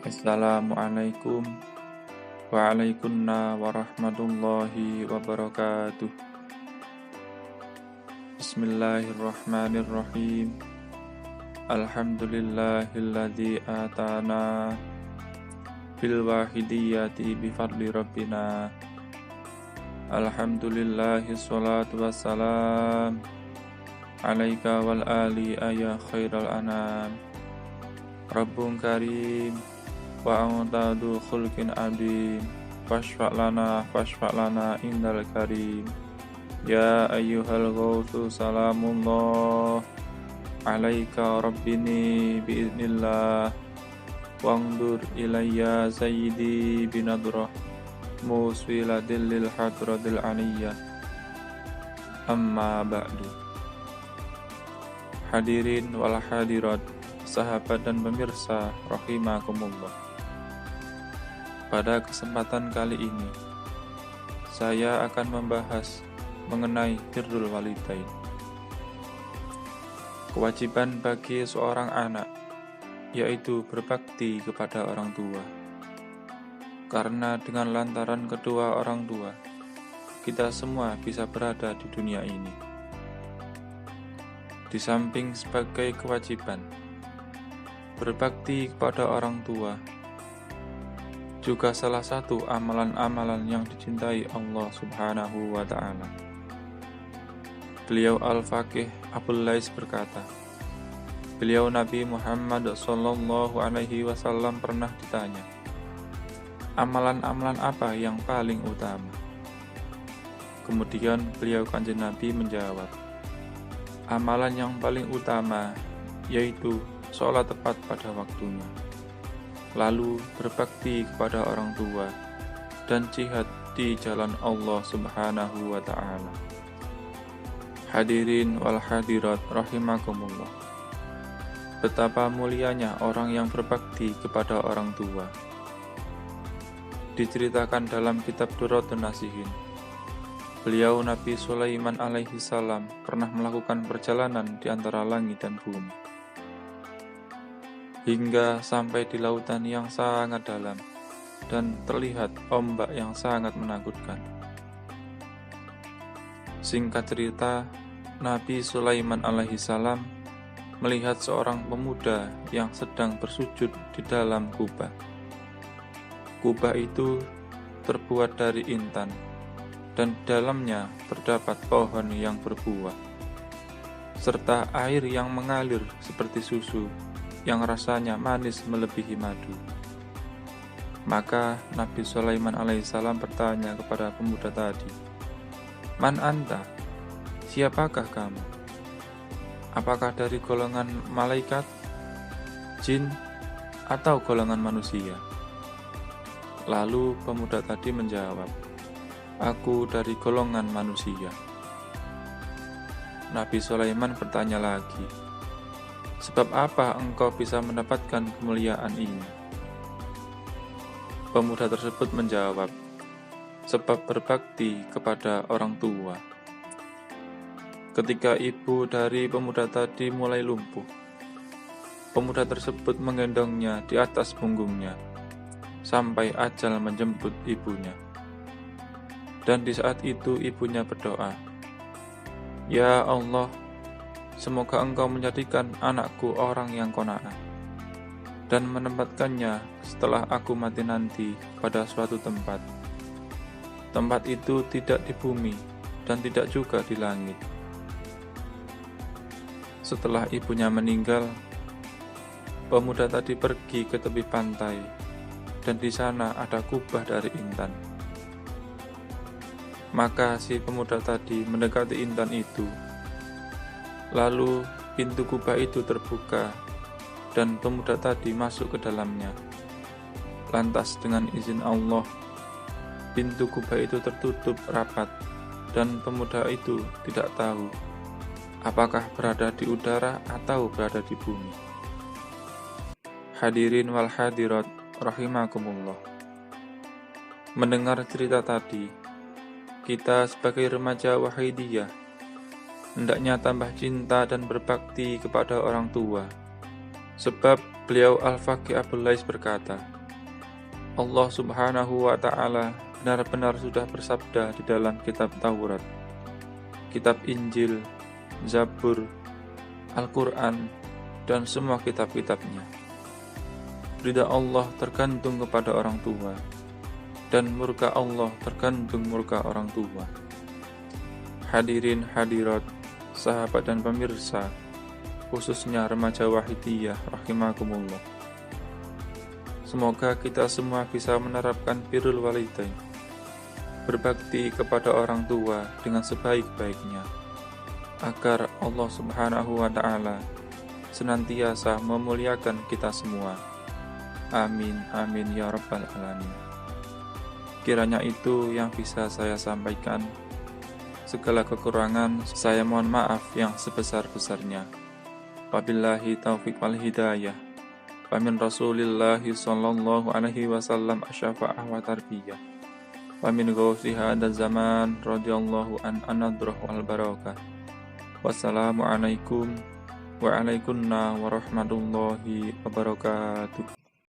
Assalamualaikum warahmatullahi wabarakatuh. Bismillahirrahmanirrahim. Alhamdulillahilladzi atana bil wahidiyati bi fadli rabbina. Alhamdulillahi sholatu wassalam alaika wal ali ya khairal anam. Rabbun karim wa a'tadu khulqin adim fashfa'lana indal karim. Ya ayyuhal ghawthu salamullah alaika rabbini biiznillah wangdur ilayya sayyidi binadrah muswilatil lil hadratil aliyah. Amma ba'du. Hadirin wal hadirat, sahabat dan pemirsa rahimakumullah. Pada kesempatan kali ini saya akan membahas mengenai birrul walidain. Kewajiban bagi seorang anak yaitu berbakti kepada orang tua. Karena dengan lantaran kedua orang tua, kita semua bisa berada di dunia ini. Di samping sebagai kewajiban, berbakti kepada orang tua juga salah satu amalan-amalan yang dicintai Allah Subhanahu wa ta'ala. Beliau Al-Faqih Abul Lais berkata, beliau Nabi Muhammad sallallahu alaihi wasallam pernah ditanya, amalan-amalan apa yang paling utama? Kemudian beliau Kanjeng Nabi menjawab, amalan yang paling utama yaitu sholat tepat pada waktunya, lalu berbakti kepada orang tua, dan jihad di jalan Allah Subhanahu wa ta'ala. Hadirin wal hadirat rahimakumullah. Betapa mulianya orang yang berbakti kepada orang tua. Diceritakan dalam kitab Durratun Nasihin, beliau Nabi Sulaiman alaihi salam pernah melakukan perjalanan di antara langit dan bumi hingga sampai di lautan yang sangat dalam dan terlihat ombak yang sangat menakutkan. Singkat cerita, Nabi Sulaiman alaihi salam melihat seorang pemuda yang sedang bersujud di dalam kubah. Kubah itu terbuat dari intan dan di dalamnya terdapat pohon yang berbuah serta air yang mengalir seperti susu yang rasanya manis melebihi madu. Maka Nabi Sulaiman alaihissalam bertanya kepada pemuda tadi, "Man anta? Siapakah kamu? Apakah dari golongan malaikat, jin, atau golongan manusia?" Lalu pemuda tadi menjawab, "Aku dari golongan manusia." Nabi Sulaiman bertanya lagi, "Sebab apa engkau bisa mendapatkan kemuliaan ini?" Pemuda tersebut menjawab, "Sebab berbakti kepada orang tua." Ketika ibu dari pemuda tadi mulai lumpuh, pemuda tersebut menggendongnya di atas punggungnya sampai ajal menjemput ibunya. Dan di saat itu ibunya berdoa, "Ya Allah, semoga engkau menjadikan anakku orang yang qanaah dan menempatkannya setelah aku mati nanti pada suatu tempat. Tempat itu tidak di bumi dan tidak juga di langit." Setelah ibunya meninggal, pemuda tadi pergi ke tepi pantai dan di sana ada kubah dari intan. Maka si pemuda tadi mendekati intan itu. Lalu pintu kubah itu terbuka dan pemuda tadi masuk ke dalamnya. Lantas dengan izin Allah, pintu kubah itu tertutup rapat dan pemuda itu tidak tahu apakah berada di udara atau berada di bumi. Hadirin wal hadirat rahimakumullah. Mendengar cerita tadi, kita sebagai remaja wahidiyah hendaknya tambah cinta dan berbakti kepada orang tua, sebab Beliau Al-Faqih Abul Lais berkata, Allah Subhanahu wa Ta'ala benar-benar sudah bersabda di dalam kitab Taurat, kitab Injil, Zabur, Al-Quran, dan semua kitab-kitabnya. Ridha Allah tergantung kepada orang tua, dan murka Allah tergantung murka orang tua. Hadirin hadirat, sahabat dan pemirsa, khususnya remaja Wahidiyah rahimakumullah. Semoga kita semua bisa menerapkan birrul walidain, berbakti kepada orang tua dengan sebaik-baiknya, agar Allah Subhanahu wa Ta'ala senantiasa memuliakan kita semua. Amin, amin ya rabbal alamin. Kiranya itu yang bisa saya sampaikan. Segala kekurangan saya mohon maaf yang sebesar-besarnya. Wabillahi taufiq wal hidayah. Wa min Rasulillahi sallallahu alaihi wasallam asyafa'ah wa tarbiyah. Wa min ghawsi hadha zaman radhiyallahu an anadrah wal barakah. Wassalamualaikum wa alaikumussalam warahmatullahi wabarakatuh.